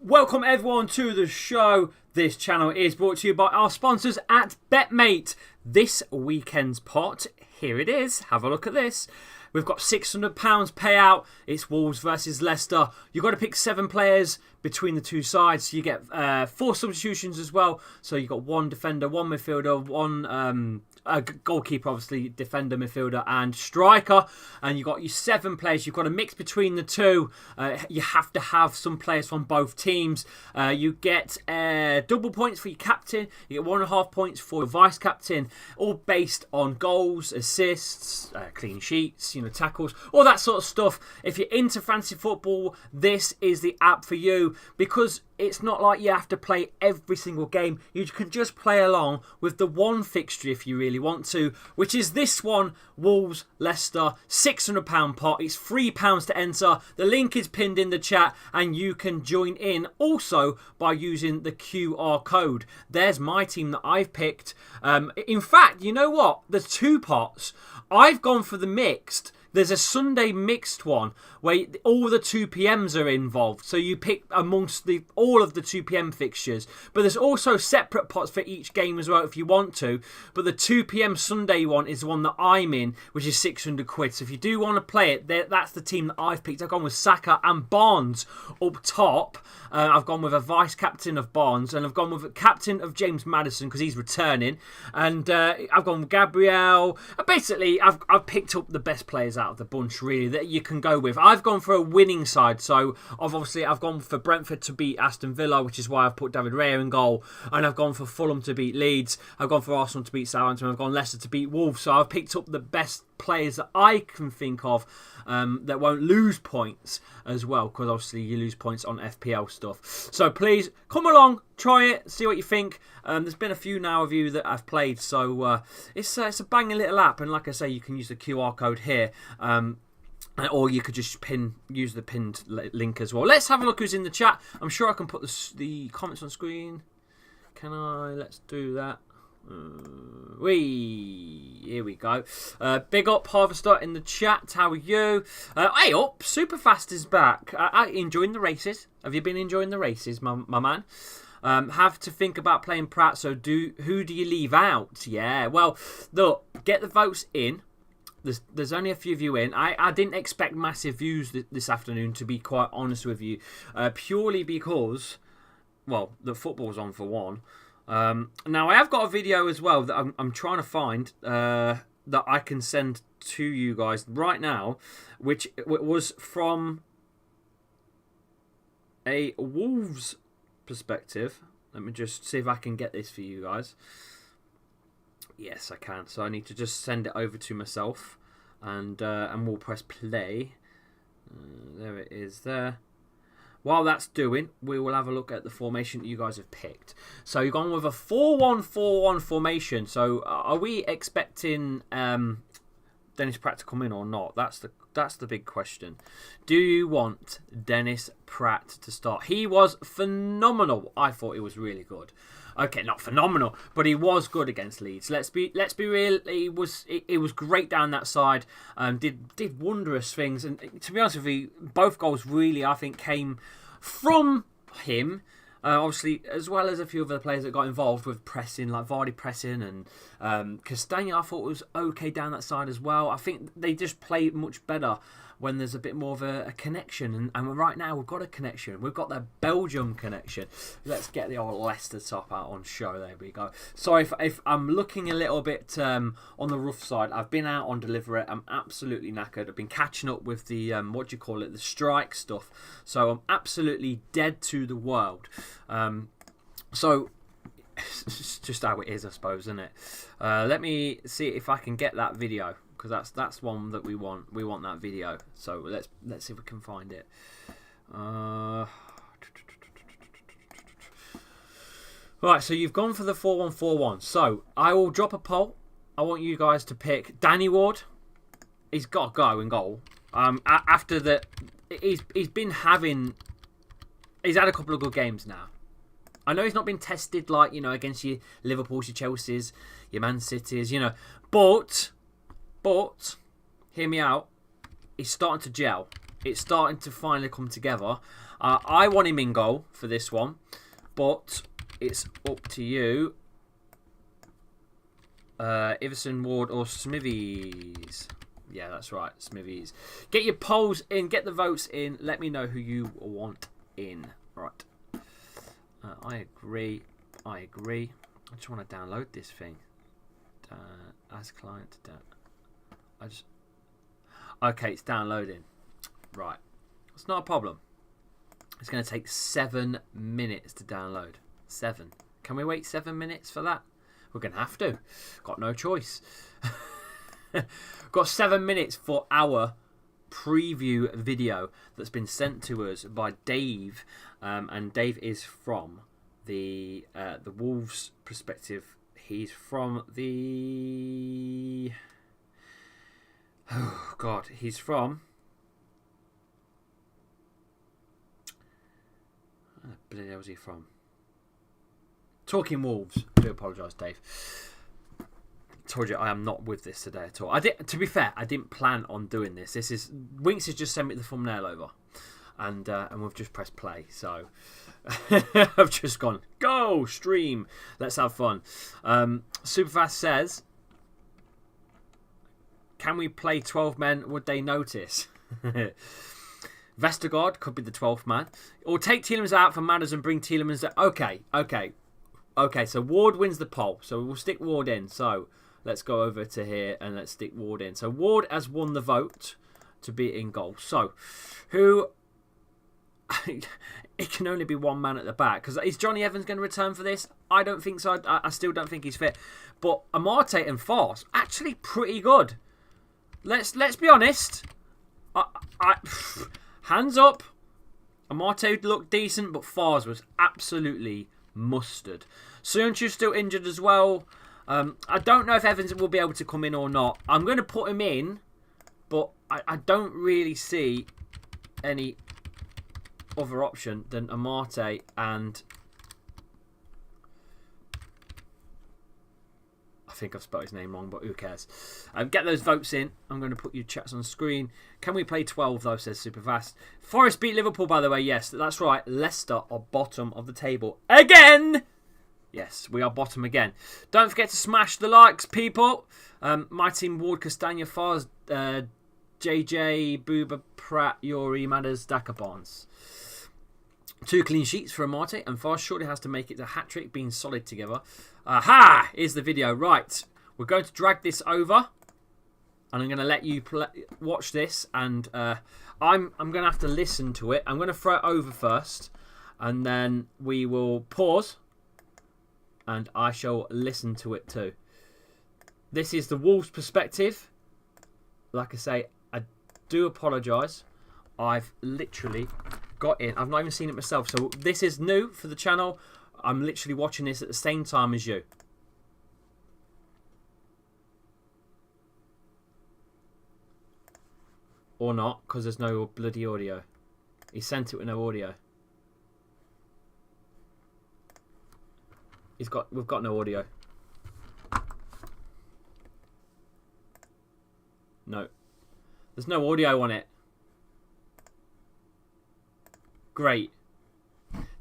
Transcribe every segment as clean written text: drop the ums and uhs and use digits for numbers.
Welcome everyone to the show. This channel is brought to you by our sponsors at BetMate. This weekend's pot, here it is. Have a look at this. We've got £600 payout. It's Wolves versus Leicester. You've got to pick 7 players between the two sides. You get 4 substitutions as well. So you've got 1 defender, 1 midfielder, 1 goalkeeper, obviously, defender, midfielder, and striker. And you've got your 7 players. You've got to mix between the two. You have to have some players from both teams. You get double points for your captain. You get 1.5 points for your vice captain. All based on goals, assists, clean sheets, tackles, all that sort of stuff. If you're into fantasy football, this is the app for you, because it's not like you have to play every single game. You can just play along with the one fixture if you really want to, which is this one, Wolves Leicester, £600 pot. It's £3 to enter. The link is pinned in the chat, and you can join in also by using the QR code. There's my team that I've picked. In fact, you know what? There's 2 pots. I've gone for the mixed. There's a Sunday mixed one where all the 2 PMs are involved. So you pick amongst all of the 2 PM fixtures. But there's also separate pots for each game as well if you want to. But the 2 PM Sunday one is the one that I'm in, which is £600. So if you do want to play it, that's the team that I've picked. I've gone with Saka and Barnes up top. I've gone with a vice captain of Barnes, and I've gone with a captain of James Maddison because he's returning. And I've gone with Gabriel. Basically, I've picked up the best players out of the bunch, really, that you can go with. I've gone for a winning side, so I've gone for Brentford to beat Aston Villa, which is why I've put David Raya in goal, and I've gone for Fulham to beat Leeds. I've gone for Arsenal to beat Southampton. I've gone Leicester to beat Wolves. So I've picked up the best players that I can think of that won't lose points as well, because obviously you lose points on FPL stuff. So please come along, try it, see what you think. There's been a few now of you that I've played, so it's a banging little app, and like I say, you can use the QR code here. Or you could just use the pinned link as well. Let's have a look who's in the chat. I'm sure I can put the comments on screen. Can I? Let's do that. Here we go. Big up Harvester in the chat. How are you? Hey up, Superfast is back. Enjoying the races. Have you been enjoying the races, my man? Have to think about playing Pratt. So who do you leave out? Yeah. Well, look, get the votes in. There's only a few of you in. I didn't expect massive views this afternoon, to be quite honest with you, purely because, well, the football's on for one. Now I have got a video as well that I'm trying to find that I can send to you guys right now, which was from a Wolves perspective. Let me just see if I can get this for you guys. Yes, I can. So I need to just send it over to myself, and we'll press play. There it is there. While that's doing, we will have a look at the formation that you guys have picked. So you've gone with a 4-1-4-1 formation. So are we expecting Dennis Pratt to come in or not? That's the big question. Do you want Dennis Pratt to start? He was phenomenal. I thought he was really good. Okay, not phenomenal, but he was good against Leeds. Let's be real. It was great down that side. Did wondrous things, and to be honest with you, both goals really, I think, came from him. Obviously, as well as a few of the players that got involved with pressing, like Vardy pressing, and Castagna, I thought was okay down that side as well. I think they just play much better when there's a bit more of a connection. And right now we've got a connection. We've got the Belgium connection. Let's get the old Leicester top out on show. There we go. Sorry if I'm looking a little bit on the rough side. I've been out on delivery. I'm absolutely knackered. I've been catching up with the, the strike stuff. So I'm absolutely dead to the world. So it's just how it is, I suppose, isn't it? Let me see if I can get that video, because that's one that we want. We want that video. So let's see if we can find it. Right, so you've gone for the 4-1-4-1. So I will drop a poll. I want you guys to pick Danny Ward. He's got to go in goal. After the, he's had a couple of good games now. I know he's not been tested like, against your Liverpools, your Chelseas, your Man Cities, but hear me out. He's starting to gel. it's starting to finally come together. I want him in goal for this one, but it's up to you. Iverson, Ward or Smithies? Yeah, that's right, Smithies. Get your polls in, get the votes in. Let me know who you want in. Right. I agree. I just want to download this thing. As client. Okay, it's downloading. Right. It's not a problem. It's going to take 7 minutes to download. 7. Can we wait 7 minutes for that? We're going to have to. Got no choice. Got 7 minutes for our preview video that's been sent to us by Dave. And Dave is from the Wolves perspective. He's from the... Oh, God. He's from... Where the bloody hell was he from? Talking Wolves. I do apologise, Dave. Told you I am not with this today at all. To be fair, I didn't plan on doing this. This is Winks has just sent me the thumbnail over, and we've just pressed play. So I've just gone go stream. Let's have fun. Superfast says, "Can we play 12 men? Would they notice?" Vestergaard could be the 12th man, or take Tielemans out for Matters and bring Tielemans. Okay. So Ward wins the poll. So we'll stick Ward in. So let's go over to here and let's stick Ward in. So Ward has won the vote to be in goal. So who... It can only be one man at the back. Because is Johnny Evans going to return for this? I don't think so. I still don't think he's fit. But Amarte and Fars, actually pretty good. Let's be honest. Hands up. Amarte looked decent, but Fars was absolutely mustard. Soonchu's still injured as well. I don't know if Evans will be able to come in or not. I'm going to put him in, but I don't really see any other option than Amarte and... I think I've spelled his name wrong, but who cares? Get those votes in. I'm going to put your chats on screen. Can we play 12 though, says Superfast. Forest beat Liverpool, by the way. Yes, that's right. Leicester are bottom of the table again. Yes, we are bottom again. Don't forget to smash the likes, people. My team, Ward, Castagna, Fars, JJ, Booba, Pratt, Yuri, Matters, Daka Barnes. 2 clean sheets for Amarte, and Fars surely has to make it a hat-trick, being solid together. Aha! Here's the video. Right, we're going to drag this over, and I'm going to let you watch this, and I'm going to have to listen to it. I'm going to throw it over first, and then we will pause, and I shall listen to it too. This is the Wolves perspective. Like I say, I do apologise. I've literally got in. I've not even seen it myself. So this is new for the channel. I'm literally watching this at the same time as you. Or not, because there's no bloody audio. He sent it with no audio. We've got no audio. No. There's no audio on it. Great.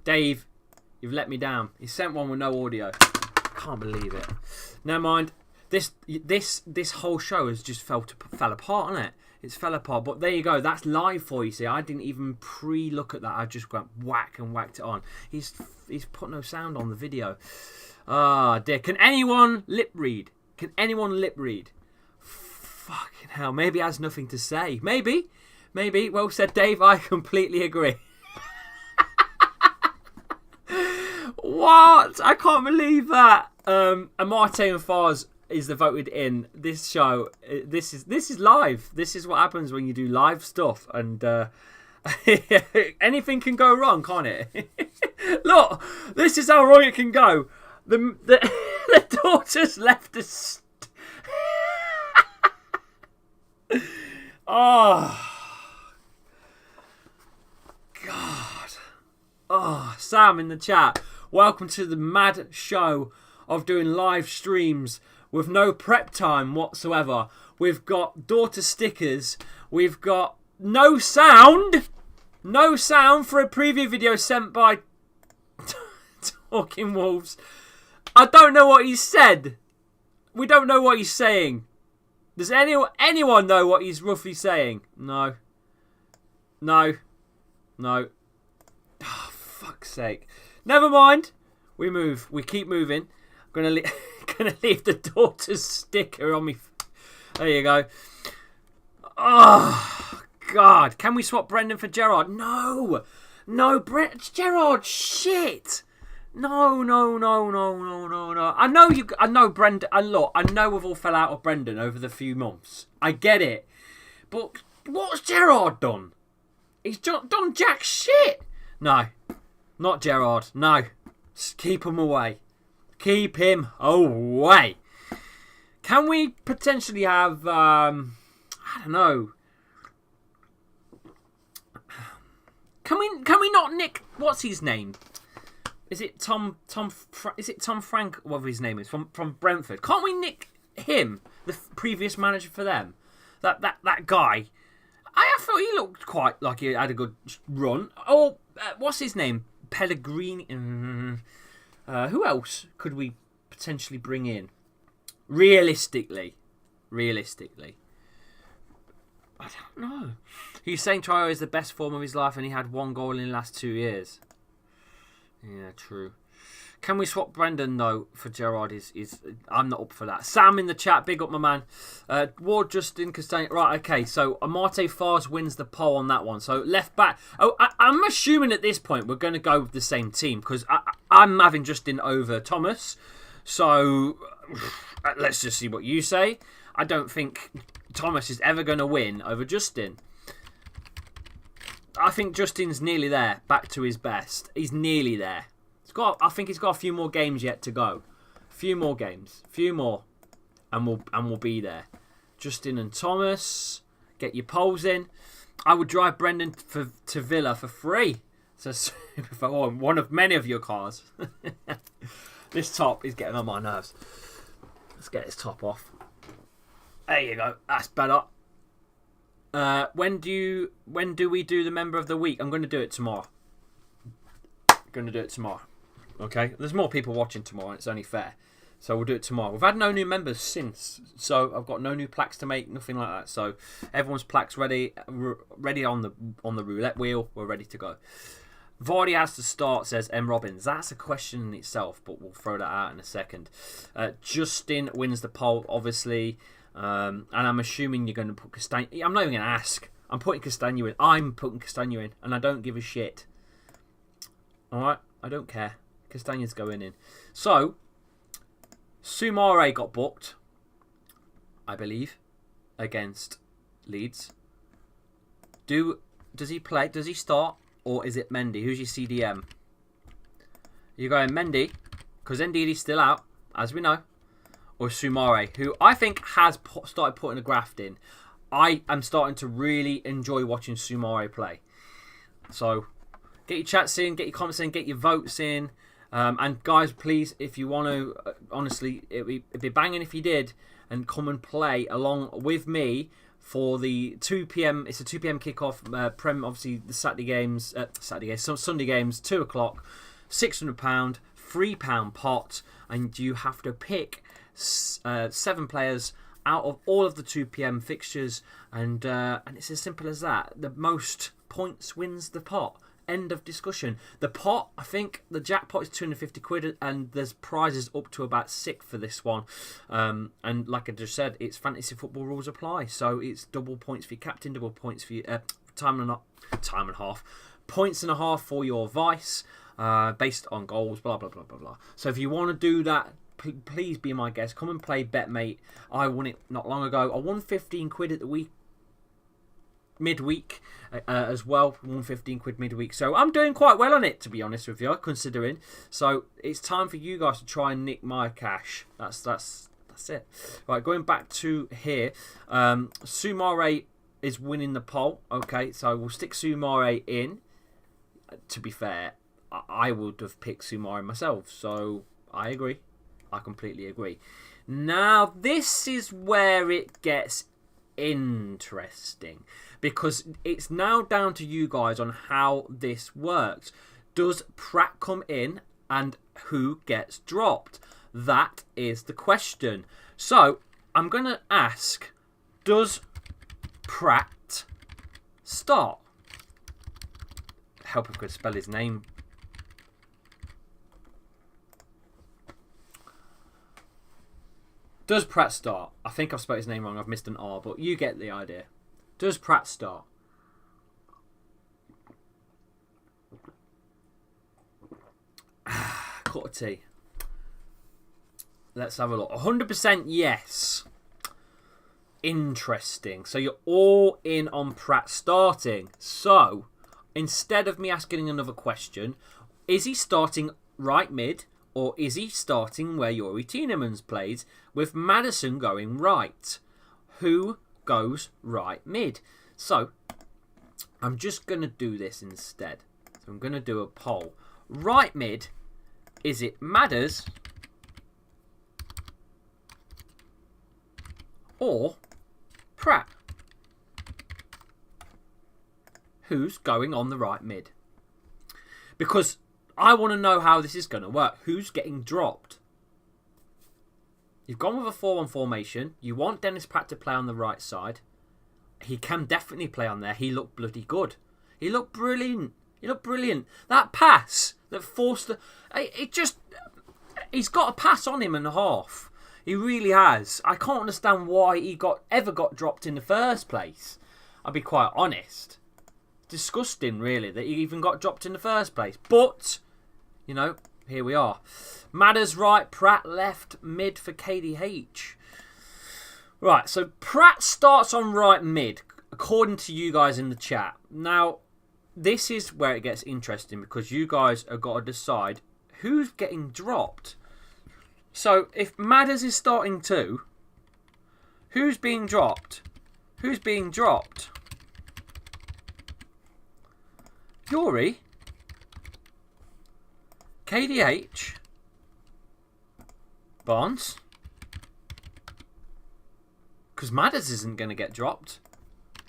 Dave, you've let me down. He sent one with no audio. Can't believe it. Never mind. This whole show has just fell apart, hasn't it? It's fell apart. But there you go. That's live for you. See, I didn't even pre-look at that. I just went whack and whacked it on. He's put no sound on the video. Ah, dear. Can anyone lip read? Can anyone lip read? Fucking hell. Maybe he has nothing to say. Maybe. Well said, Dave. I completely agree. What? I can't believe that. Amarte and Fars is the voted in this show. This is live. This is what happens when you do live stuff, and anything can go wrong, can't it? Look, this is how wrong it can go. The daughter's left us. Oh God. Oh, Sam in the chat. Welcome to the mad show of doing live streams with no prep time whatsoever. We've got daughter stickers. We've got No sound. No sound for a preview video sent by Talking Wolves. I don't know what he said. We don't know what he's saying. Does anyone know what he's roughly saying? No. No. No. Oh, fuck's sake. Never mind. We move. We keep moving. I'm gonna leave the daughter's sticker on me. There you go. Oh, God. Can we swap Brendan for Gerrard? No. No, Gerrard, shit. No. I know Brendan. Look, I know we've all fell out of Brendan over the few months. I get it. But what's Gerrard done? He's done jack shit. No. Not Gerrard. No. Just keep him away. Keep him away. Can we potentially have, I don't know. Can we not nick, what's his name? Is it Tom Frank, whatever his name is, from Brentford? Can't we nick him, the previous manager for them? That guy. I thought he looked quite like he had a good run. Oh, what's his name? Pellegrini. Who else could we potentially bring in? Realistically. I don't know. He's saying Traore is the best form of his life and he had 1 goal in the last 2 years. Yeah, true. Can we swap Brendan, though, for Gerrard? I'm not up for that. Sam in the chat, big up, my man. Ward, Justin, Castagna. Right, okay, so Amate Fars wins the poll on that one. So left back. Oh, I'm assuming at this point we're going to go with the same team because I'm having Justin over Thomas. So let's just see what you say. I don't think Thomas is ever going to win over Justin. I think Justin's nearly there, back to his best. He's nearly there. I think he's got a few more games yet to go. A few more games. And we'll be there. Justin and Thomas, get your polls in. I would drive Brendan to Villa for free. So for one of many of your cars. This top is getting on my nerves. Let's get this top off. There you go. That's better. When do we do the member of the week? I'm going to do it tomorrow. Okay? There's more people watching tomorrow, and it's only fair. So we'll do it tomorrow. We've had no new members since, so I've got no new plaques to make, nothing like that. So everyone's plaques ready on the roulette wheel. We're ready to go. Vardy has to start, says M. Robbins. That's a question in itself, but we'll throw that out in a second. Justin wins the poll, obviously. And I'm assuming you're going to put Castagna. I'm not even going to ask. I'm putting Castagna in. I'm putting Castagna in, and I don't give a shit. Alright? I don't care. Castagna's going in. So, Soumare got booked, I believe, against Leeds. Does he play? Does he start? Or is it Mendy? Who's your CDM? You're going Mendy, because Ndidi's still out, as we know. Or Soumare, who I think has started putting a graft in. I am starting to really enjoy watching Soumare play. So, get your chats in, get your comments in, get your votes in. And guys, please, if you want to, honestly, it'd be banging if you did, and come and play along with me for the 2 p.m. It's a 2 p.m. kickoff. Obviously, the Sunday games, 2 o'clock, £600, £3 pot, and you have to pick 7 players out of all of the 2 p.m. fixtures, and it's as simple as that. The most points wins the pot. End of discussion. The pot, I think the jackpot is £250, and there's prizes up to about 6 for this one. And like I just said, it's fantasy football rules apply. So it's double points for your captain, double points for your time and a half, points and a half for your vice, based on goals. Blah blah blah blah blah. So if you want to do that, please be my guest. Come and play BetMate. I won it not long ago. I won £15 at the midweek as well. Won £15 midweek. So I'm doing quite well on it, to be honest with you, considering. So it's time for you guys to try and nick my cash. That's it. Right, going back to here. Soumare is winning the poll. Okay, so we'll stick Soumare in. To be fair, I would have picked Soumare myself. So I agree. I completely agree. Now, this is where it gets interesting because it's now down to you guys on how this works. Does Pratt come in and who gets dropped? That is the question. So I'm going to ask, does Pratt start? Help if I could spell his name. Does Pratt start? I think I've spelled his name wrong. I've missed an R, but you get the idea. Does Pratt start? Cup of tea. Let's have a look. 100% yes. Interesting. So you're all in on Pratt starting. So instead of me asking another question, is he starting right mid or is he starting where Youri Tielemans plays with Maddison going right? Who goes right mid? So I'm just going to do this instead. So I'm going to do a poll. Right mid, is it Madders or Pratt? Who's going on the right mid? Because I want to know how this is going to work. Who's getting dropped? You've gone with a 4-1 formation. You want Dennis Pratt to play on the right side. He can definitely play on there. He looked bloody good. He looked brilliant. He looked brilliant. That pass that forced the... He's got a pass on him and a half. He really has. I can't understand why he ever got dropped in the first place. I'll be quite honest. Disgusting, really, that he even got dropped in the first place. But, you know, here we are. Madders right, Pratt left, mid for KDH. Right, so Pratt starts on right mid, according to you guys in the chat. Now, this is where it gets interesting because you guys have got to decide who's getting dropped. So, if Madders is starting too, who's being dropped? Who's being dropped? Youri, KDH, Barnes, because Madders isn't going to get dropped.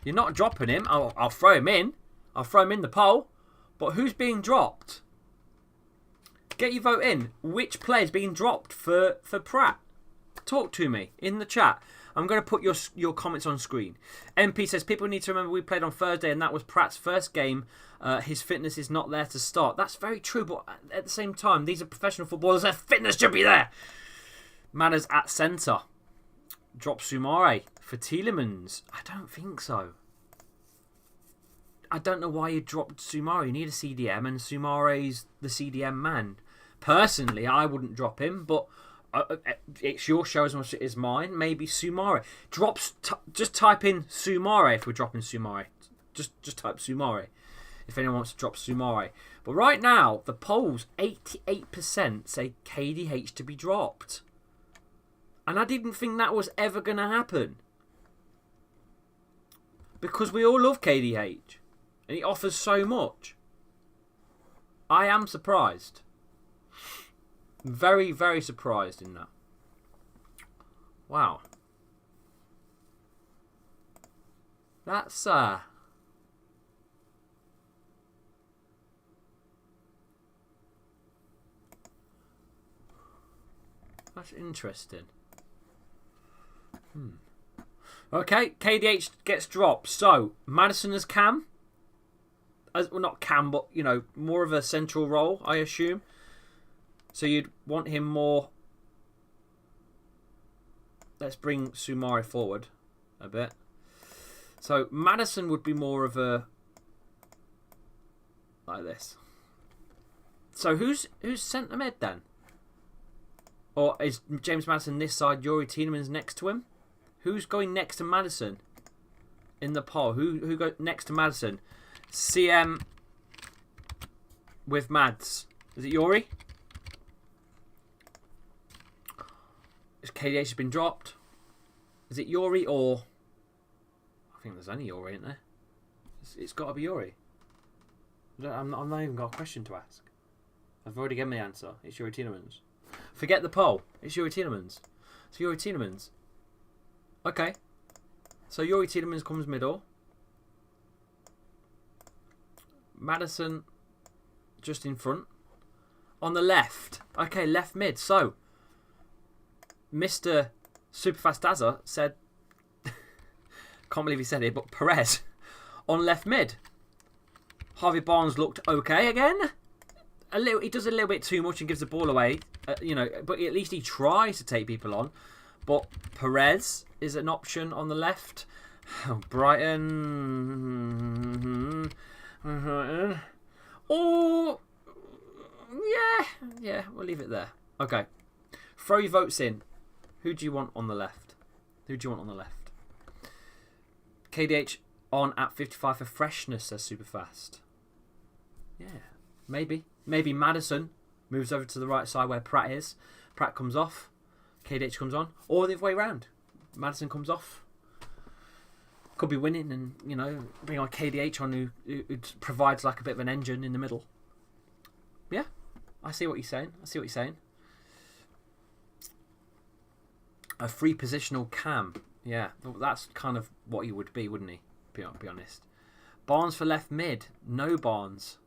You're not dropping him. I'll throw him in. I'll throw him in the poll. But who's being dropped? Get your vote in. Which player's being dropped for Pratt? Talk to me in the chat. I'm going to put your comments on screen. MP says, people need to remember we played on Thursday and that was Pratt's first game. His fitness is not there to start. That's very true, but at the same time, these are professional footballers. Their fitness should be there. Matters at centre. Drop Soumare for Tielemans. I don't think so. I don't know why you dropped Soumare. You need a CDM and Soumare's the CDM man. Personally, I wouldn't drop him, but... it's your show as much as it is mine. Maybe Soumare drops. Just type in Soumare if we're dropping Soumare. Just type Soumare if anyone wants to drop Soumare. But right now, the polls 88% say KDH to be dropped, and I didn't think that was ever going to happen because we all love KDH and he offers so much. I am surprised. Very, very surprised in that. Wow. That's that's interesting. Okay, KDH gets dropped. So, Maddison as Cam. Well, not Cam, but, you know, more of a central role, I assume. So you'd want him more... Let's bring Soumare forward a bit. So Maddison would be more of a... like this. So who's centre mid then? Or is James Maddison this side, Youri Tielemans next to him? Who's going next to Maddison in the poll? Who goes next to Maddison? CM with Mads. Is it Youri? Is KDH has been dropped? Is it Youri or... I think there's only Youri, isn't there? It's got to be Youri. I'm not even got a question to ask. I've already given the answer. It's Youri Tielemans. Forget the poll. It's Youri Tielemans. It's Youri Tielemans. Okay. So Yuri Tielemans comes middle. Maddison just in front. On the left. Okay, left mid. So, Mr. Superfast Dazza said, can't believe he said it, but Perez on left mid. Harvey Barnes looked okay again. He does a little bit too much and gives the ball away, but at least he tries to take people on. But Perez is an option on the left. Oh, Brighton. Oh, yeah, we'll leave it there. Okay. Throw your votes in. Who do you want on the left? KDH on at 55 for freshness, says Superfast. Yeah, maybe. Maybe Maddison moves over to the right side where Pratt is. Pratt comes off. KDH comes on. Or the other way around. Maddison comes off. Could be winning and, bring on KDH on who provides like a bit of an engine in the middle. Yeah, I see what you're saying. A free positional cam. Yeah, that's kind of what he would be, wouldn't he? Be honest. Barnes for left mid. No Barnes.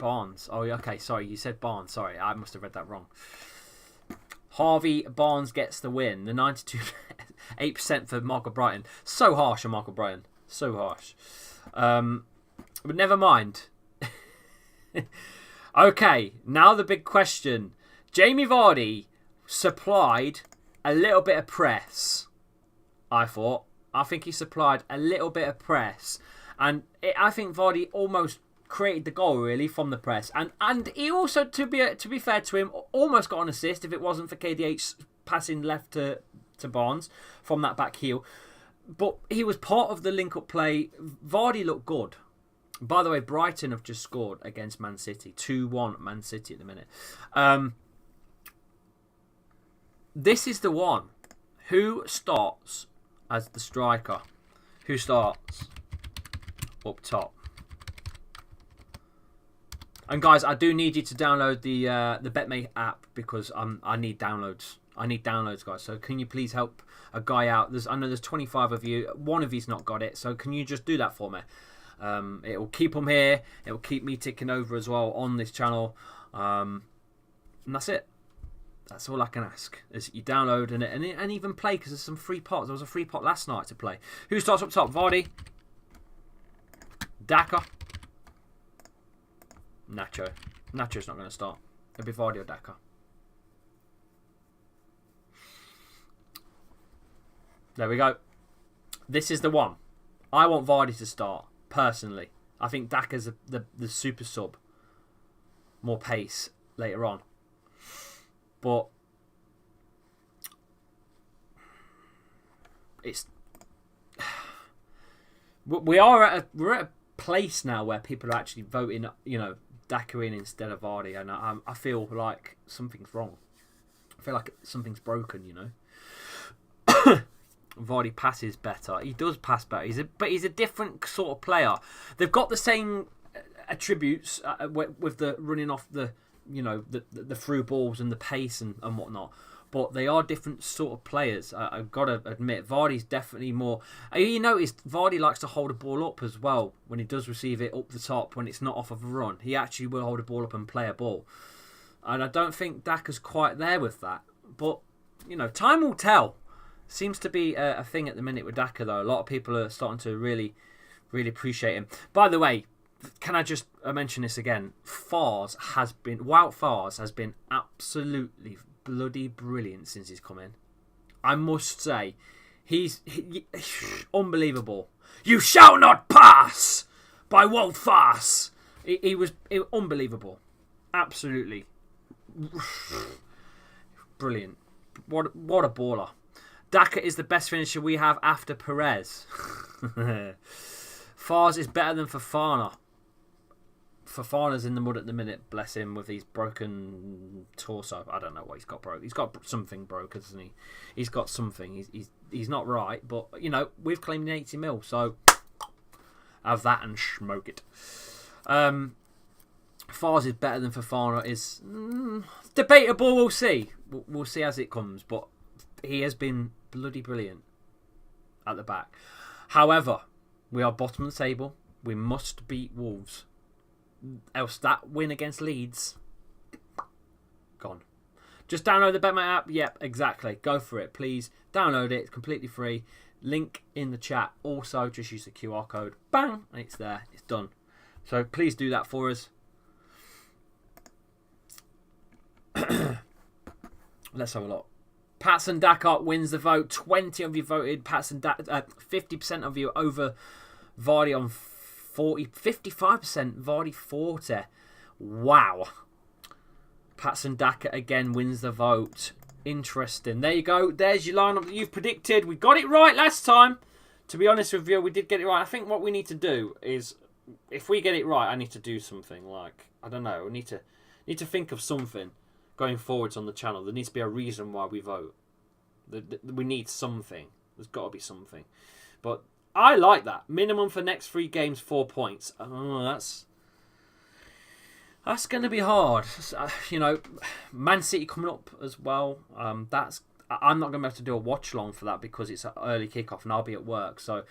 Oh, okay. Sorry, you said Barnes. Sorry, I must have read that wrong. Harvey Barnes gets the win. The 8% for Michael Brighton. So harsh on Michael Brighton. So harsh. But never mind. Okay, now the big question. Jamie Vardy supplied a little bit of press, I thought. I think he supplied a little bit of press. And I think Vardy almost created the goal, really, from the press. And he also, to be fair to him, almost got an assist if it wasn't for KDH passing left to Barnes from that back heel. But he was part of the link-up play. Vardy looked good. By the way, Brighton have just scored against Man City. 2-1 Man City at the minute. This is the one. Who starts as the striker? Who starts up top? And guys, I do need you to download the BetMate app because I need downloads. I need downloads, guys. So can you please help a guy out? I know there's 25 of you. One of you's not got it. So can you just do that for me? It will keep them here. It will keep me ticking over as well on this channel. And that's it. That's all I can ask. Is you download and even play because there's some free pots. There was a free pot last night to play. Who starts up top? Vardy. Daka. Nacho. Nacho's not going to start. It'll be Vardy or Daka. There we go. This is the one. I want Vardy to start, personally. I think Daka's the super sub. More pace later on. But it's we're at a place now where people are actually voting, Daka in instead of Vardy, and I feel like something's wrong. I feel like something's broken, Vardy passes better. He does pass better. But he's a different sort of player. They've got the same attributes with the running off the through balls and the pace and whatnot. But they are different sort of players. I've got to admit, Vardy's definitely more. You noticed Vardy likes to hold a ball up as well when he does receive it up the top when it's not off of a run. He actually will hold a ball up and play a ball. And I don't think Daka's quite there with that. But, time will tell. Seems to be a thing at the minute with Daka, though. A lot of people are starting to really, really appreciate him. By the way, can I just mention this again? Wout Faes has been absolutely bloody brilliant since he's come in. I must say, he's unbelievable. You shall not pass by Wout Faes. He was unbelievable. Absolutely. Brilliant. What a baller. Daka is the best finisher we have after Perez. Faes is better than Fofana. Fofana's in the mud at the minute, bless him, with his broken torso. I don't know what he's got broke. He's got something broke, hasn't he? He's got something. He's not right, but, we've claimed 80 mil, so have that and smoke it. Faes is better than Fofana is debatable. We'll see. We'll see as it comes, but he has been bloody brilliant. at the back. However, we are bottom of the table. We must beat Wolves. Else that win against Leeds, gone. Just download the BetMate app. Yep, exactly. Go for it, please. Download it. It's completely free. Link in the chat. Also, just use the QR code. Bang! And it's there. It's done. So please do that for us. Let's have a look. Patson Dakar wins the vote. 20 of you voted. 50% of you over Vardy on 40. 55% Vardy 40. Wow. Patson Dakar again wins the vote. Interesting. There you go. There's your lineup that you've predicted. We got it right last time. To be honest with you, we did get it right. I think what we need to do is, if we get it right, I need to do something like, I don't know, we need to think of something going forwards on the channel. There needs to be a reason why we vote. We need something. There's got to be something. But I like that. Minimum for next 3 games, 4 points. Oh, that's going to be hard. You know, Man City coming up as well. I'm not going to be able to do a watch along for that because it's an early kickoff and I'll be at work. So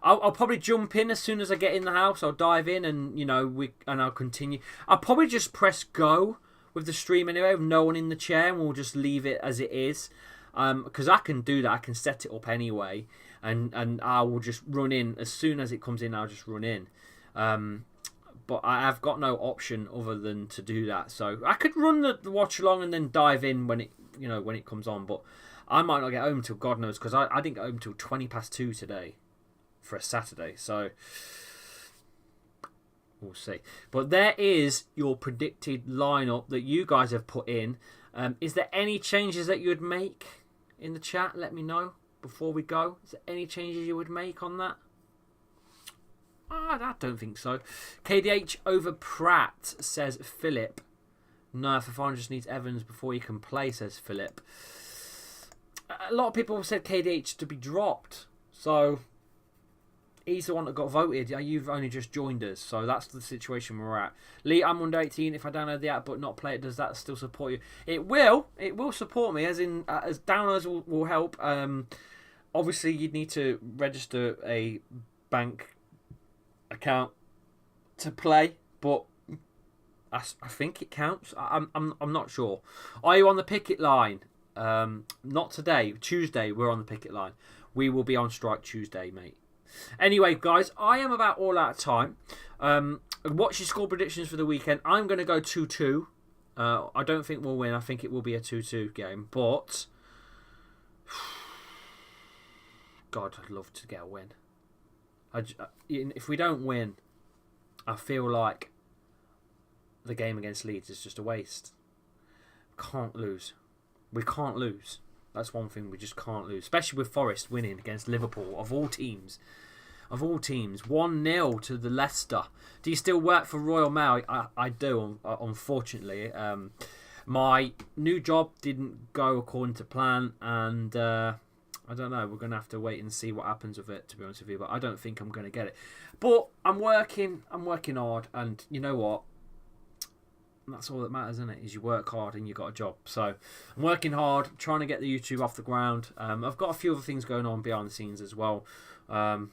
I'll probably jump in as soon as I get in the house. I'll dive in and, you know, I'll continue. I'll probably just press go with the stream anyway, with no one in the chair, and we'll just leave it as it is. Because I can do that. I can set it up anyway, and I will just run in as soon as it comes in. I'll just run in. But I have got no option other than to do that. So I could run the watch along and then dive in when it comes on. But I might not get home till God knows, because I didn't get home till 2:20 today for a Saturday. So we'll see. But there is your predicted lineup that you guys have put in. Is there any changes that you would make in the chat? Let me know before we go. Is there any changes you would make on that? I don't think so. KDH over Pratt, says Philip. No, Fofana just needs Evans before he can play, says Philip. A lot of people have said KDH to be dropped. So he's the one that got voted. You've only just joined us. So that's the situation we're at. Lee, I'm under 18. If I download the app but not play it, does that still support you? It will. It will support me, as downloads will help. Obviously, you'd need to register a bank account to play, but I think it counts. I'm not sure. Are you on the picket line? Not today. Tuesday we're on the picket line. We will be on strike Tuesday, mate. Anyway, guys, I am about all out of time. What's your score predictions for the weekend? I'm going to go 2-2. I don't think we'll win. I think it will be a 2-2 game, but God, I'd love to get a win. If we don't win, I feel like the game against Leeds is just a waste. Can't lose. We can't lose. That's one thing we just can't lose. Especially with Forest winning against Liverpool, of all teams. Of all teams. 1-0 to the Leicester. Do you still work for Royal Mail? I do, unfortunately. My new job didn't go according to plan, and I don't know. We're going to have to wait and see what happens with it, to be honest with you. But I don't think I'm going to get it. But I'm working hard, and you know what? That's all that matters, isn't it? Is you work hard and you got a job. So I'm working hard, trying to get the YouTube off the ground. I've got a few other things going on behind the scenes as well, and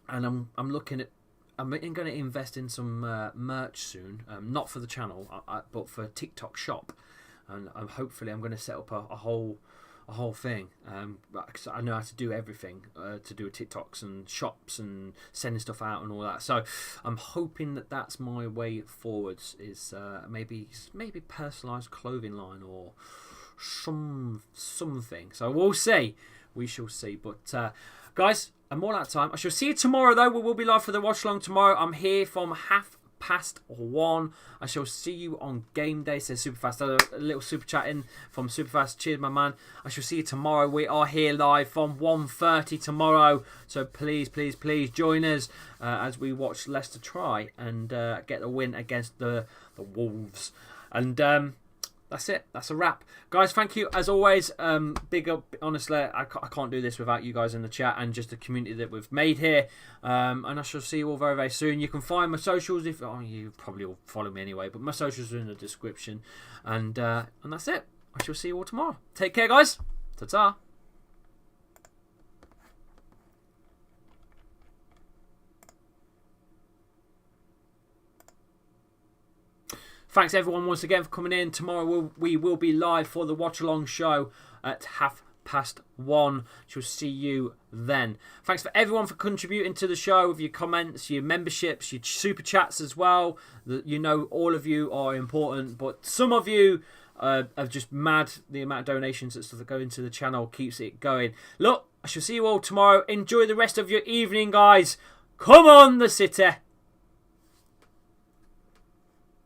I'm looking at. I'm going to invest in some merch soon, not for the channel, but for TikTok shop, and hopefully I'm going to set up a whole thing. Cause I know how to do everything, to do TikToks and shops and sending stuff out and all that. So I'm hoping that that's my way forwards, is maybe personalised clothing line or something. So we'll see. We shall see. But guys, I'm all out of time. I shall see you tomorrow, though. We will be live for the watch along tomorrow. I'm here from 1:30. I shall see you on game day, says Superfast. A little super chat in from Superfast. Cheers, my man. I shall see you tomorrow. We are here live from 1:30 tomorrow. So please join us as we watch Leicester try and get the win against the Wolves. And that's it. That's a wrap. Guys, thank you as always. Big up. Honestly, I can't do this without you guys in the chat and just the community that we've made here. And I shall see you all very, very soon. You can find my socials. You probably all follow me anyway, but my socials are in the description. And that's it. I shall see you all tomorrow. Take care, guys. Ta-ta. Thanks everyone once again for coming in. Tomorrow we will be live for the watch along show at 1:30. She'll see you then. Thanks for everyone for contributing to the show with your comments, your memberships, your super chats as well. You know, all of you are important, but some of you are just mad. The amount of donations and stuff that go into the channel keeps it going. Look, I shall see you all tomorrow. Enjoy the rest of your evening, guys. Come on, the City.